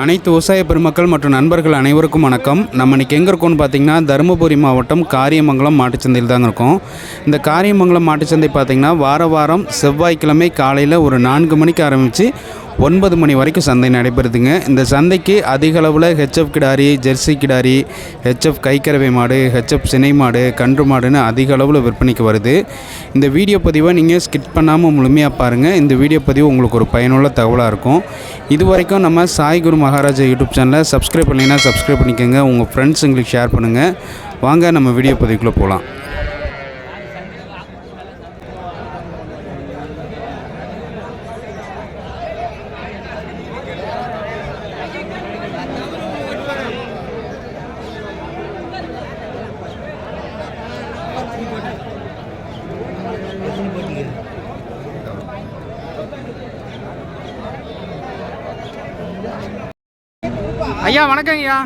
அனைத்து விவசாய பெருமக்கள் மற்றும் நண்பர்கள் அனைவருக்கும் வணக்கம். நம்ம இன்றைக்கி எங்கே இருக்கோம்னு பார்த்திங்கன்னா தருமபுரி மாவட்டம் காரியமங்கலம் மாட்டுச்சந்தையில் தாங்க இருக்கோம். இந்த காரியமங்கலம் மாட்டுச்சந்தை பார்த்திங்கன்னா வாரம் செவ்வாய்க்கிழமை காலையில் ஒரு 4 மணிக்கு ஆரம்பித்து 9 மணி வரைக்கும் சந்தை நடைபெறுதுங்க. இந்த சந்தைக்கு அதிக அளவில் ஹெச்எஃப் கிடாரி, ஜெர்சி கிடாரி, ஹெச்எஃப் கைக்கறவை மாடு, ஹெச்எஃப் சினை மாடு, கன்று மாடுன்னு அதிக அளவில் விற்பனைக்கு வருது. இந்த வீடியோ பதிவை நீங்கள் ஸ்கிப் பண்ணாமல் முழுமையாக பாருங்கள். இந்த வீடியோ பதிவு உங்களுக்கு ஒரு பயனுள்ள தகவலாக இருக்கும். இது வரைக்கும் நம்ம சாய் குரு மகாராஜா யூடியூப் சேனலை சப்ஸ்கிரைப் பண்ணிங்கன்னா சப்ஸ்கிரைப் பண்ணிக்கோங்க. உங்கள் ஃப்ரெண்ட்ஸுங்களுக்கு ஷேர் பண்ணுங்கள். வாங்க நம்ம வீடியோ பதிவுக்குள்ளே போகலாம். ஐயா வணக்கம் ஐயா.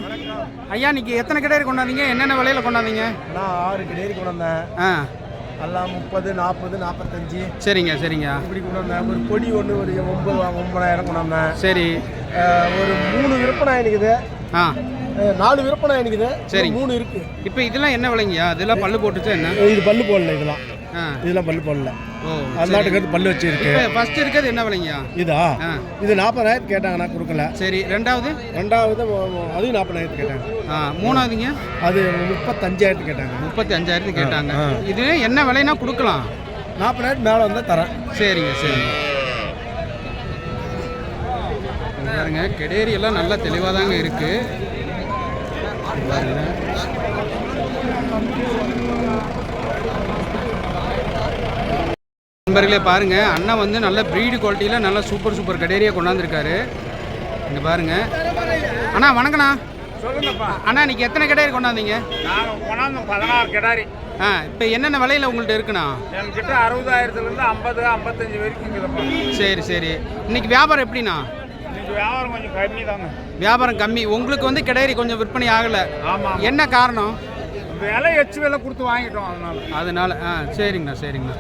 ஐயா இன்னைக்கு எத்தனை கிடேரி கொண்டாந்தீங்க? என்னென்ன விலையில் கொண்டாந்தீங்க? நான் 6 கிடேரி கொண்டாந்தேன். எல்லாம் 30, 40, 45. சரிங்க இப்படி கொண்டாந்தேன். ஒரு பொடி ஒன்று ஒரு 9,000 கொண்டாந்தேன். சரி. ஒரு 3 விற்பனை இருக்குது. 4 விற்பனை இருக்குது. சரி, 3 இருக்கு. இப்போ இதெல்லாம் என்ன விலைங்கய்யா? இதெல்லாம் பல்லு போட்டுச்சா என்ன? இது பல்லு போடல. இதெல்லாம் பல்லு போடல. அந்தாட்டுக்கு பல்லு வச்சிருக்கு. ஃபர்ஸ்ட் இருக்கிறது என்ன விலைங்கய்யா? இது 40,000 கேட்டாங்க, நான் கொடுக்கல. சரி. ரெண்டாவது அதுவும் 40,000 கேட்டாங்க. மூணாவதுங்க அது 35,000 கேட்டாங்க. 35,000 கேட்டாங்க. இது என்ன விலைனா கொடுக்கலாம்? 40,000 மேலே வந்தால் தரேன். சரிங்க. பாருங்க கெடேரி எல்லாம் நல்லா தெளிவாக தாங்க இருக்கு. பாருங்க நண்பர்களே, பாருங்க அண்ணன் வந்து நல்ல ப்ரீடு குவாலிட்டியில் நல்ல சூப்பர் கெடேரியாக கொண்டாந்துருக்காரு. இங்கே பாருங்க. அண்ணா வணக்கண்ணா. சொல்லுங்கப்பா. அண்ணா இன்னைக்கு எத்தனை கிடாரி கொண்டாந்தீங்க? நான் கொண்டாந்து 16 கிடாரி. இப்போ என்னென்ன விலையில் உங்கள்கிட்ட இருக்குண்ணா? என்கிட்ட 60,000லேருந்து 50, 55 வரைக்கும் இருக்குதுப்பா. சரி. இன்னைக்கு வியாபாரம் எப்படிண்ணா? இன்னைக்கு வியாபாரம் கொஞ்சம் கம்மி தாங்க. வியாபாரம் கம்மி. உங்களுக்கு வந்து கிடாரி கொஞ்சம் விற்பனை ஆகலை. ஆமாம். என்ன காரணம்? விலை விலை கொடுத்து வாங்கிட்டோம் அதனால. சரிங்கண்ணா.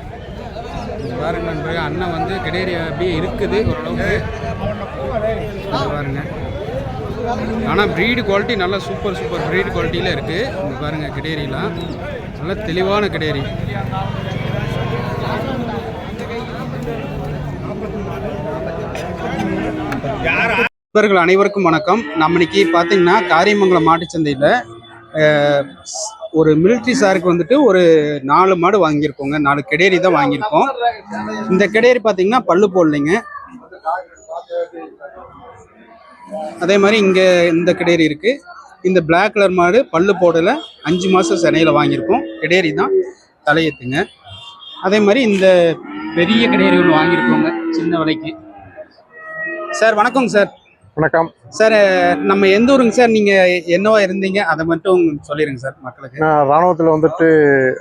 பாருங்க நண்பர்கள், அண்ணன் வந்து கிடேரி அப்படியே இருக்குது ஓரளவுக்கு. பாருங்க, ஆனால் ப்ரீடு குவாலிட்டி நல்லா சூப்பர் ப்ரீடு குவாலிட்டியில் இருக்குது. இங்கே பாருங்கள் கிடேரியெலாம் நல்ல தெளிவான கிடேரி. நண்பர்கள் அனைவருக்கும் வணக்கம். நம்ம இன்னைக்கு பார்த்தீங்கன்னா காரியமங்கலம் மாட்டுச்சந்தையில் ஒரு மிலிட்ரி சாருக்கு வந்துட்டு ஒரு 4 மாடு வாங்கியிருக்கோங்க. 4 கிடேரி தான் வாங்கியிருக்கோம். இந்த கிடேரி பார்த்தீங்கன்னா பல்லு போடலைங்க. அதே மாதிரி இங்கே இந்த கிடேரி இருக்குது. இந்த பிளாக் கலர் மாடு பல்லு போடலை, 5 மாதம் சென்னையில் வாங்கியிருக்கோம். கிடேரி தான் தலையத்துங்க. அதே மாதிரி இந்த பெரிய கிடேரி ஒன்று வாங்கியிருக்கோங்க சின்ன விலைக்கு. சார் வணக்கங்க சார். வணக்கம் சார். நம்ம எந்த ஊருங்க சார்? நீங்கள் என்னவா இருந்தீங்க அதை மட்டும் சொல்லிடுங்க சார் மக்களுக்கு. நான் ராணுவத்தில் வந்துட்டு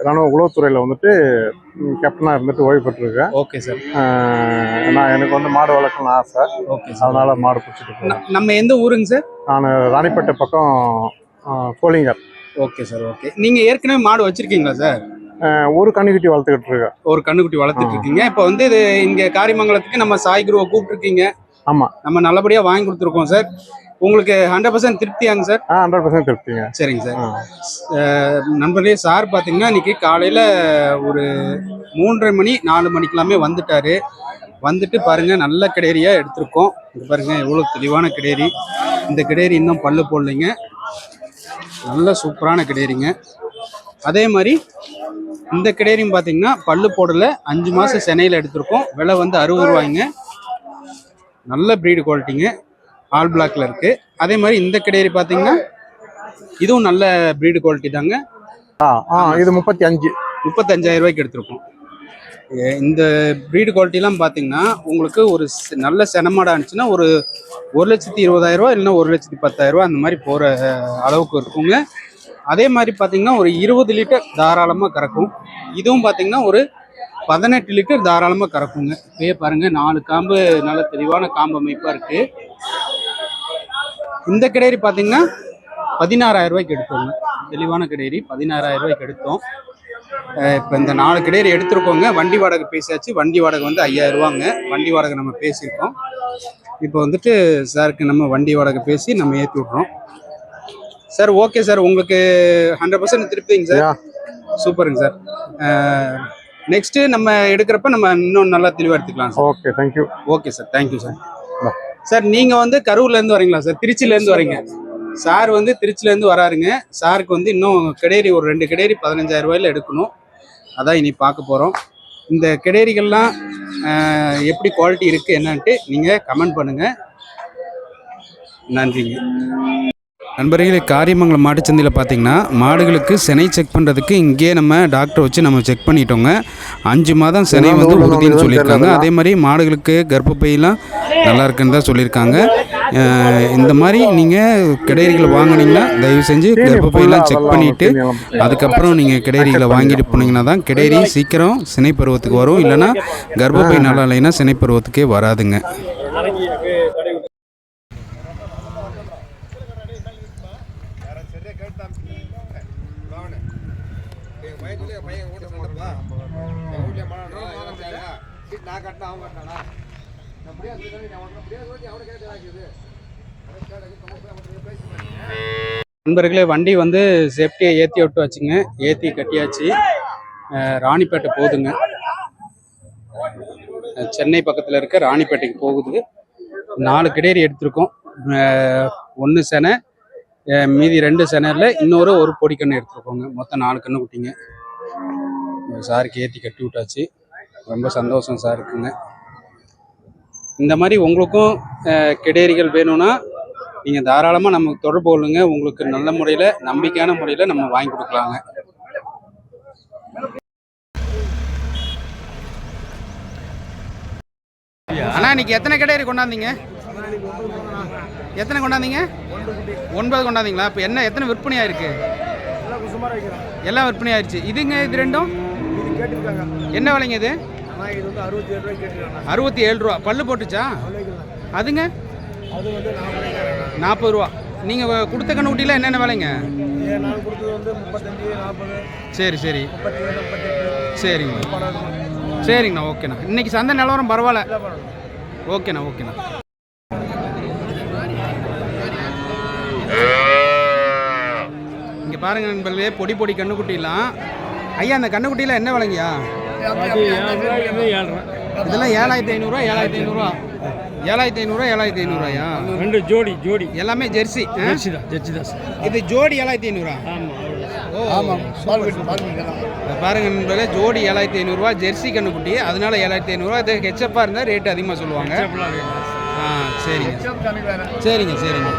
ராணுவ உளவுத்துறையில் வந்துட்டு கேப்டனாக இருந்துட்டு ஓய்வு பெற்றிருக்கேன். Okay sir. நான் எனக்கு வந்து மாடு வளர்க்கணும்னு ஆசை. ஓகே, அதனால மாடு பிடிச்சிட்டு இருக்கேன். நம்ம எந்த ஊருங்க சார்? நான் ராணிப்பேட்டை பக்கம் கோலிங்கர். Okay sir. ஓகே, நீங்கள் ஏற்கனவே மாடு வச்சுருக்கீங்களா சார்? ஒரு கன்னுக்குட்டி வளர்த்துக்கிட்டு இருக்கேன். ஒரு கன்னுக்குட்டி வளர்த்துட்டு இருக்கீங்க. இப்போ வந்து இது இங்கே காரியமங்கலத்துக்கு நம்ம சாய் குருவை கூப்பிட்டுருக்கீங்க. ஆமாம், நம்ம நல்லபடியாக வாங்கி கொடுத்துருக்கோம் சார். உங்களுக்கு 100% திருப்தியாங்க சார்? 100% திருப்திங்க. சரிங்க சார். நண்பர்களே, சார் பார்த்தீங்கன்னா இன்னைக்கு காலையில் ஒரு 3:30 மணி 4 மணிக்கெல்லாமே வந்துட்டாரு. வந்துட்டு பாருங்க நல்ல கிடேரியாக எடுத்திருக்கோம். இது பாருங்க எவ்வளோ தெளிவான கிடேரி. இந்த கிடேரி இன்னும் பல்லு போடலைங்க. நல்ல சூப்பரான கிடேரிங்க. அதே மாதிரி இந்த கிடேரியும் பார்த்தீங்கன்னா பல்லு போடலை, 5 மாதம் சென்னையில் எடுத்திருக்கோம். விலை வந்து 60 ரூபாய்ங்க. நல்ல ப்ரீடு குவாலிட்டிங்க. ஆல் பிளாக்ல இருக்கு. அதே மாதிரி இந்த கிடேரி பார்த்தீங்கன்னா இதுவும் நல்ல ப்ரீடு குவாலிட்டி தாங்க. இது 35,000 ரூபாய்க்கு எடுத்திருக்கோம். இந்த ப்ரீடு குவாலிட்டிலாம் பார்த்தீங்கன்னா உங்களுக்கு ஒரு நல்ல செனமாடாக இருந்துச்சுன்னா ஒரு 1,20,000 ரூபா இல்லைன்னா 1,10,000 ரூபா அந்த மாதிரி போகிற அளவுக்கு இருக்குங்க. அதே மாதிரி பார்த்தீங்கன்னா ஒரு 20 லிட்டர் தாராளமாக கறக்கும். இதுவும் பார்த்தீங்கன்னா ஒரு 18 லிட்டர் தாராளமாக கறக்குங்க. இப்பயே பாருங்க 4 காம்பு நல்ல தெளிவான காம்பு அமைப்பாக இருக்கு. இந்த கிடேரி பார்த்தீங்கன்னா 16,000 ரூபாய்க்கு எடுத்தோங்க. தெளிவான கிடேரி 16,000 ரூபாய்க்கு எடுத்தோம். இப்போ இந்த 4 கிடேரி எடுத்துருக்கோங்க. வண்டி வாடகை பேசியாச்சு. வண்டி வாடகை வந்து 5,000 ரூபாங்க. வண்டி வாடகை நம்ம பேசியிருக்கோம். இப்போ வந்துட்டு சாருக்கு நம்ம வண்டி வாடகை பேசி நம்ம ஏற்றி விட்றோம். சார் ஓகே சார், உங்களுக்கு 100% திருப்திங்க சார். சூப்பருங்க சார். நெக்ஸ்ட்டு நம்ம எடுக்கிறப்ப நம்ம இன்னும் நல்லா தெளிவாக எடுத்துக்கலாம் sir. Okay, thank you. Okay sir, thank you sir. Sir நீங்கள் வந்து கரூர்லேருந்து வரீங்களா சார்? திருச்சியிலேருந்து வரீங்க. சார் வந்து திருச்சியிலேருந்து வராருங்க. சாருக்கு வந்து இன்னும் கிடேரி ஒரு 2 கிடேரி 15,000 ரூபாயில் எடுக்கணும். அதான் இனி பார்க்க போகிறோம். இந்த கிடேரிகள்லாம் எப்படி குவாலிட்டி இருக்குது என்னன்ட்டு நீங்கள் கமெண்ட் பண்ணுங்கள். நன்றிங்க. நண்பர்களே, காரியமங்கலம் மாட்டுச்சந்தையில் பார்த்தீங்கன்னா மாடுகளுக்கு சினை செக் பண்ணுறதுக்கு இங்கேயே நம்ம டாக்டர் வச்சு நம்ம செக் பண்ணிட்டோங்க. 5 மாதம் சினை வந்து உறுதின்னு சொல்லியிருக்காங்க. அதே மாதிரி மாடுகளுக்கு கர்ப்பப்பையெல்லாம் நல்லா இருக்குன்னு தான் சொல்லியிருக்காங்க. இந்த மாதிரி நீங்கள் கிடேரிகளை வாங்கினீங்கன்னா தயவு செஞ்சு கர்ப்பப்பையெல்லாம் செக் பண்ணிவிட்டு அதுக்கப்புறம் நீங்கள் கிடேரிகளை வாங்கிட்டு போனீங்கன்னா தான் கிடேரி சீக்கிரம் சினை பருவத்துக்கு வரும். இல்லைன்னா கர்ப்பப்பை நல்லா இல்லைன்னா சினை பருவத்துக்கே வராதுங்க. நண்பர்களே, வண்டி வந்து சேஃப்டியை ஏற்றி விட்டு வச்சுங்க. ஏற்றி கட்டியாச்சு. ராணிப்பேட்டை போகுதுங்க. சென்னை பக்கத்தில் இருக்க ராணிப்பேட்டைக்கு போகுது. 4 கிடேரி எடுத்திருக்கோம். 1 செனை, மீதி 2 செனையில் இன்னொரு பொடிக்கண்ணு எடுத்துருக்கோங்க. மொத்தம் 4 கண்ணு குட்டிங்க. சாருக்கு ஏற்றி கட்டி விட்டாச்சு. ரொம்ப சந்தோஷம் சாருக்குங்க. இந்த மாதிரி உங்களுக்கும் கிடேரிகள் வேணும்னா நீங்கள் தாராளமாக நமக்கு தொடர்பு கொள்ளுங்க. உங்களுக்கு நல்ல முறையில் நம்பிக்கையான முறையில் நம்ம வாங்கி கொடுக்கலாங்க. அண்ணா, இன்னைக்கு எத்தனை கிடேரி கொண்டாந்தீங்க? எத்தனை கொண்டாந்தீங்க? 9 கொண்டாந்தீங்களா? இப்போ என்ன எத்தனை விற்பனை ஆயிருக்கு? எல்லாம் விற்பனை ஆயிடுச்சு. இதுங்க இது ரெண்டும் என்ன விலைங்க? இது 67 ரூபா. பல்லு போட்டுச்சா? அதுங்க 40 ரூபா. நீங்கள் கொடுத்த கண்ணுக்குட்டியில் என்னென்ன விலைங்க? சரி சரி சரிங்க சரிங்கண்ணா. ஓகேண்ணா. இன்னைக்கு சந்தை நிலவரம் பரவாயில்ல. ஓகேண்ணா ஓகேண்ணா. இங்கே பாருங்க நண்பர்களே, பொடி கண்ணுக்குட்டிலாம். ஐயா, அந்த கண்ணுக்குட்டியில் என்ன விலைங்கய்யா? இதெல்லாம் 7500 7,500 7,500 7,500 2 ஜோடி எல்லாமே ஜெர்சி. ஜெர்சி தான் சார். இது ஜோடி 7,500. ஓ ஆமாம். பாருங்க நண்பர்களே, ஜோடி 7,500 ஜெர்சி கண்ணுக்குட்டி. அதனால 7,500. இது ஹெச்எப்பாக இருந்தால் ரேட்டு அதிகமாக சொல்லுவாங்க. சரிங்க சரிங்க சரிங்க.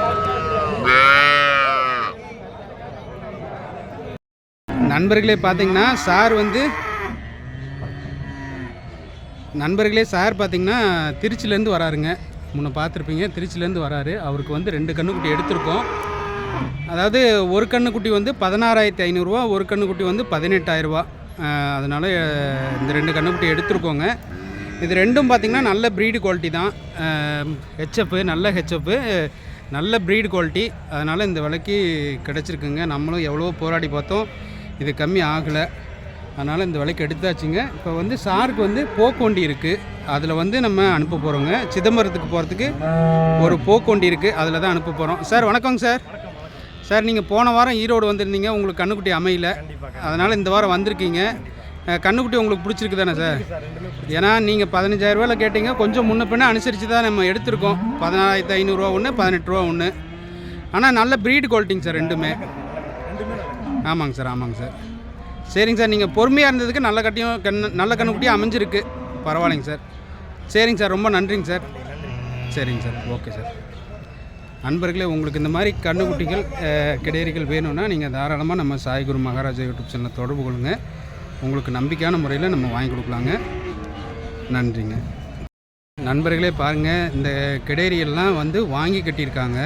நண்பர்களே பார்த்தீங்கன்னா சார் பார்த்தீங்கன்னா திருச்சியிலேருந்து வராருங்க. முன்ன பார்த்துருப்பீங்க, திருச்சியிலேருந்து வராரு. அவருக்கு வந்து 2 கண்ணுக்குட்டி எடுத்திருக்கோம். அதாவது ஒரு கண்ணுக்குட்டி வந்து 16,500, ஒரு கண்ணுக்குட்டி வந்து 18,000. அதனால் இந்த 2 கண்ணுக்குட்டி எடுத்திருக்கோங்க. இது ரெண்டும் பார்த்திங்கன்னா நல்ல ப்ரீடு குவாலிட்டி தான். ஹெச்எப்பு, நல்ல ஹெச்எப்பு, நல்ல ப்ரீடு குவாலிட்டி. அதனால் இந்த விலைக்கு கிடச்சிருக்குங்க. நம்மளும் எவ்வளோ போராடி பார்த்தோம், இது கம்மி ஆகலை. அதனால் இந்த விலைக்கு எடுத்தாச்சுங்க. இப்போ வந்து சாருக்கு வந்து போக்குவண்டி இருக்குது. அதில் வந்து நம்ம அனுப்ப போகிறோங்க. சிதம்பரத்துக்கு போகிறதுக்கு ஒரு போக்குவண்டி இருக்குது, அதில் தான் அனுப்ப போகிறோம். சார் வணக்கங்க சார். சார், நீங்கள் போன வாரம் ஈரோடு வந்திருந்தீங்க, உங்களுக்கு கண்ணுக்குட்டி அமையல. அதனால் இந்த வாரம் வந்திருக்கீங்க. கண்ணுக்குட்டி உங்களுக்கு பிடிச்சிருக்கு தானே சார்? ஏன்னா நீங்கள் 15,000 ரூபாயில் கேட்டீங்க. கொஞ்சம் முன்ன பின்ன அனுசரித்து தான் நம்ம எடுத்திருக்கோம். 16,500 ஒன்று, 18 ரூபா ஒன்று. ஆனால் நல்ல ப்ரீடு குவாலிட்டிங்க சார் ரெண்டுமே. ஆமாங்க சார், ஆமாங்க சார். சரிங்க சார், நீங்கள் பொறுமையாக இருந்ததுக்கு நல்ல கண்ணுக்குட்டியாக அமைஞ்சிருக்கு. பரவாயில்லைங்க சார். சரிங்க சார், ரொம்ப நன்றிங்க சார். சரிங்க சார், ஓகே சார். நண்பர்களே, உங்களுக்கு இந்த மாதிரி கண்ணுக்குட்டிகள் கிடேரிகள் வேணும்னா நீங்கள் தாராளமாக நம்ம சாய்குரு மகாராஜா யூடியூப் சேனலை தொடர்பு கொள்ளுங்க. உங்களுக்கு நம்பிக்கையான முறையில் நம்ம வாங்கி கொடுக்கலாங்க. நன்றிங்க. நண்பர்களே பாருங்கள், இந்த கிடேரியெல்லாம் வந்து வாங்கி கட்டியிருக்காங்க.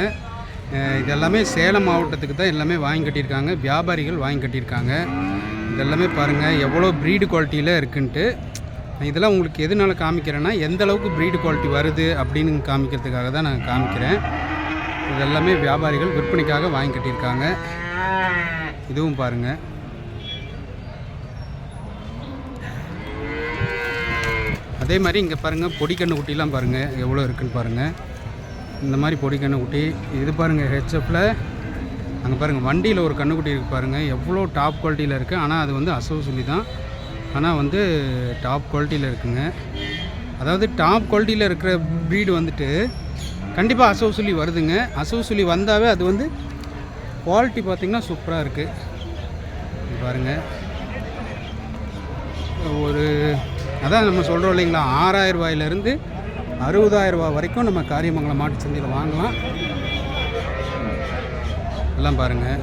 இதெல்லாமே சேலம் மாவட்டத்துக்கு தான் எல்லாமே வாங்கி கட்டியிருக்காங்க. வியாபாரிகள் வாங்கி கட்டியிருக்காங்க. இதெல்லாமே பாருங்கள் எவ்வளோ ப்ரீடு குவாலிட்டியில் இருக்குன்ட்டு. இதெல்லாம் உங்களுக்கு எதனால காமிக்கிறேன்னா, எந்த அளவுக்கு ப்ரீடு குவாலிட்டி வருது அப்படின்னு காமிக்கிறதுக்காக தான் நான் காமிக்கிறேன். இதெல்லாமே வியாபாரிகள் விற்பனைக்காக வாங்கி கட்டியிருக்காங்க. இதுவும் பாருங்கள். அதே மாதிரி இங்கே பாருங்கள், பொடி கண்ணு குட்டிலாம் பாருங்கள் எவ்வளோ இருக்குன்னு பாருங்கள். இந்த மாதிரி பொடி கண்ணுக்குட்டி. இது பாருங்கள் ஹெச்எஃப்பில் அங்கே பாருங்கள் வண்டியில் ஒரு கண்ணுக்குட்டி இருக்குது பாருங்கள், எவ்வளோ டாப் குவாலிட்டியில் இருக்குது. ஆனால் அது வந்து அசவு சொல்லி தான், ஆனால் வந்து டாப் குவாலிட்டியில் இருக்குங்க. அதாவது டாப் குவாலிட்டியில் இருக்கிற ப்ரீடு வந்துட்டு கண்டிப்பாக அசவு சொல்லி வருதுங்க. அசவு சொல்லி வந்தாவே அது வந்து குவாலிட்டி பார்த்திங்கன்னா சூப்பராக இருக்குது. இது பாருங்கள், ஒரு அதான் நம்ம சொல்கிறோம் இல்லைங்களா, 6000 ரூபாயிலேருந்து 60,000 ரூபா வரைக்கும் நம்ம காரியமங்கலம் மாட்டு சந்தையில் வாங்கலாம். எல்லாம் பாருங்கள்,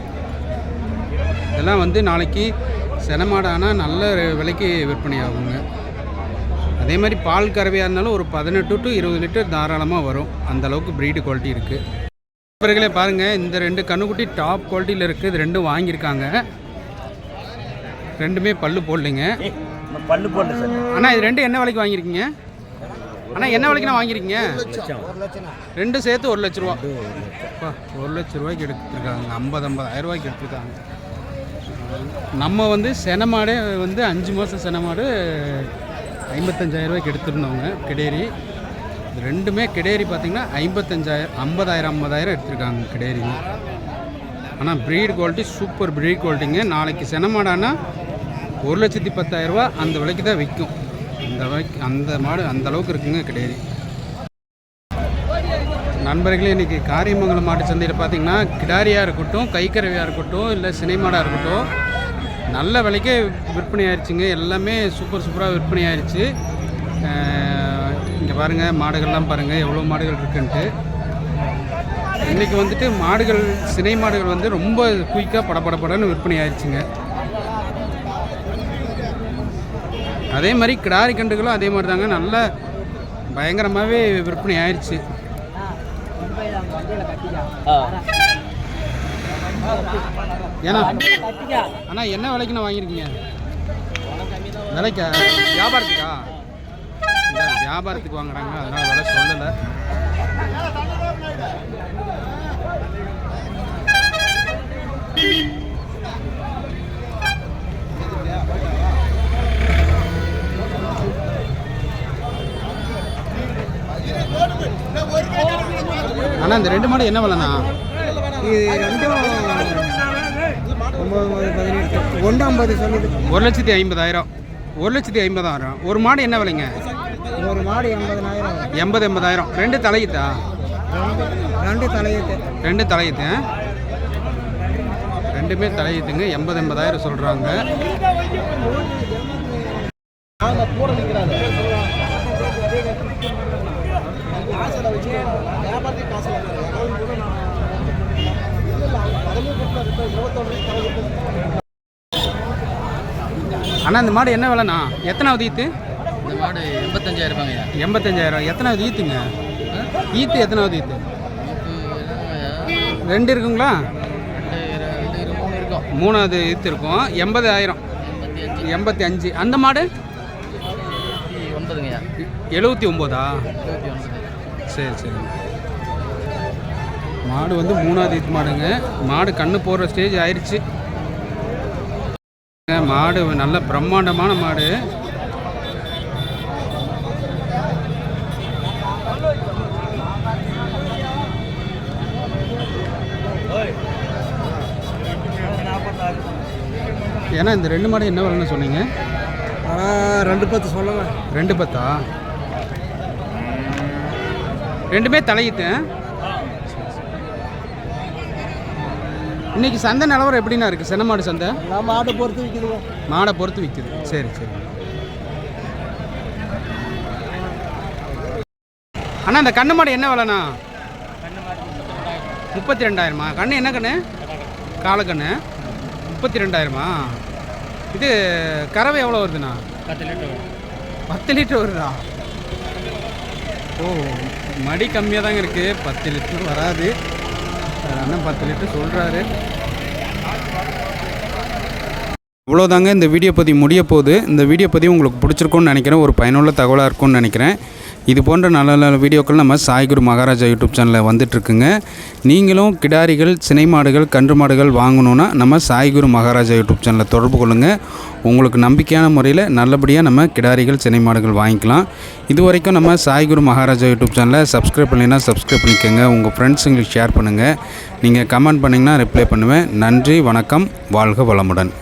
இதெல்லாம் வந்து நாளைக்கு செனமாடானால் நல்ல விலைக்கு விற்பனை ஆகுங்க. அதே மாதிரி பால் கறவையாக இருந்தாலும் ஒரு 18 to 20 லிட்டர் தாராளமாக வரும். அந்தளவுக்கு ப்ரீடு குவாலிட்டி இருக்குது. பிறகுலே பாருங்கள், இந்த 2 கண்ணுக்குட்டி டாப் குவாலிட்டியில் இருக்குது. இது 2 வாங்கியிருக்காங்க. 2மே பல்லு போடலைங்க. பல்லு போடல சார். ஆனால் இது 2 என்ன விலைக்கு வாங்கியிருக்கீங்க? ஆனால் என்ன விலைக்குண்ணா வாங்கியிருக்கீங்க? 2 சேர்த்து 1 லட்ச ரூபா. 1 லட்ச ரூபாய்க்கு எடுத்துருக்காங்க. 50,000 ரூபாய்க்கு எடுத்துருக்காங்க. நம்ம வந்து செனமாடு வந்து 5 மாதம் செனமாடு 55,000 ரூபாய்க்கு எடுத்துருந்தவங்க கிடேரி. இது 2மே கிடேரி பார்த்திங்கன்னா 50,000 எடுத்துருக்காங்க கிடேரிங்க. ஆனால் ப்ரீட் குவாலிட்டி சூப்பர் ப்ரீட் குவாலிட்டிங்க. நாளைக்கு செனமாடானா 1,10,000 ரூபா அந்த விலைக்கு தான் விற்கும். அந்த விலைக்கு அந்த மாடு அந்த அளவுக்கு இருக்குங்க கிடேரி. நண்பர்களே, இன்றைக்கி காரியமங்கலம் மாட்டு சந்தையில் பார்த்திங்கன்னா கிடாரியாக இருக்கட்டும், கைக்கறவையாக இருக்கட்டும், இல்லை சினைமாடாக இருக்கட்டும், நல்ல விலைக்கே விற்பனை ஆயிடுச்சுங்க. எல்லாமே சூப்பராக விற்பனை ஆயிடுச்சு. இங்கே பாருங்கள், மாடுகள்லாம் பாருங்கள் எவ்வளோ மாடுகள் இருக்குன்ட்டு. இன்றைக்கி வந்துட்டு மாடுகள் சினை மாடுகள் வந்து ரொம்ப குயிக்காக படப்படன்னு விற்பனை ஆயிடுச்சுங்க. அதே மாதிரி கிடாரி கண்டுகளும் அதே மாதிரி தாங்க, நல்ல பயங்கரமாகவே விற்பனை ஆயிடுச்சு. ஏன்னா அண்ணா என்ன விலைக்கு நான் வாங்கியிருக்கீங்க? விலைக்கா? வியாபாரத்துக்கா? இந்த வியாபாரத்துக்கு வாங்குறாங்க, அதனால் விலை சொல்லலை. அண்ணா இந்த 2 மாடு என்ன விலைண்ணா? இது 2ம் 9, 18, 150 சொல்லுது. 1,50,000. 1,50,000. ஒரு மாடு என்ன விலைங்க? ஒரு மாடு 80,000. 80,000. 2 தலையீத்தா? 2 தலையீத்து. 2 தலையீத்து. 2மே தலையீத்துங்க. 80,000 சொல்கிறாங்க. அண்ணா இந்த மாடு என்ன விலைண்ணா? எத்தனாவது ஈத்து? இந்த மாடு 85,000 ரூபாங்க. 85,000. எத்தனாவது ஈத்துங்க? ஈத்து எத்தனாவது ஈத்து? 2 இருக்குங்களா? 3 இருக்கும். 3வது ஈத்து இருக்கும். 80,000. 85. அந்த மாடு 9ங்கய்யா. 79ஆ? சரி. மாடு வந்து 3வது ஈத்து மாடுங்க. மாடு கண்ணு போடுற ஸ்டேஜ் ஆயிடுச்சு. மாடு நல்ல பிரம்மாண்டமான மாடு. ஏன்னா இந்த 2 மாடு என்ன விலைன்னு சொன்னீங்க? 210 சொல்லுங்க. 210ஆ? 2மே தலையீத்து. இன்னைக்கு சந்தை நிலவரம் எப்படின்னா இருக்குது? செனமாடு சந்தை மாடை பொறுத்து விற்குதுங்க. மாடை பொறுத்து விற்குது. சரி. அண்ணா இந்த கண்ணு மாடு என்ன விலைண்ணா? 32,000மா? கண்ணு என்ன கண்ணு? காலக்கண்ணு. 32,000மா? இது கறவை எவ்வளோ வருதுண்ணா? 10 லிட்டர். 10 லிட்டர் வருதா? ஓ, மடி கம்மியாக தாங்க இருக்குது. 10 லிட்டர் வராது. அண்ணன் 10 லிட்டர் சொல்கிறாரு. இவ்வளோதாங்க இந்த வீடியோ பதிவு முடிய போகுது. இந்த வீடியோ பதிவு உங்களுக்கு பிடிச்சிருக்குன்னு நினைக்கிறேன். ஒரு பயனுள்ள தகவலாக இருக்கும்னு நினைக்கிறேன். இது போன்ற நல்ல நல்ல வீடியோக்கள் நம்ம சாய்குரு மகாராஜா யூடியூப் சேனலில் வந்துட்டுருக்குங்க. நீங்களும் கிடாரிகள், சினை மாடுகள், கன்று மாடுகள் வாங்கணுன்னா நம்ம சாய்குரு மகாராஜா யூடியூப் சேனலில் தொடர்பு கொள்ளுங்கள். உங்களுக்கு நம்பிக்கையான முறையில் நல்லபடியாக நம்ம கிடாரிகள், சினை மாடுகள் வாங்கிக்கலாம். இது வரைக்கும் நம்ம சாய்குரு மகாராஜா யூடியூப் சேனலை சப்ஸ்கிரைப் பண்ணினா சப்ஸ்கிரைப் பண்ணிக்கோங்க. உங்கள் ஃப்ரெண்ட்ஸுங்களுக்கு ஷேர் பண்ணுங்கள். நீங்கள் கமெண்ட் பண்ணிங்கன்னா ரிப்ளை பண்ணுவேன். நன்றி, வணக்கம், வாழ்க வளமுடன்.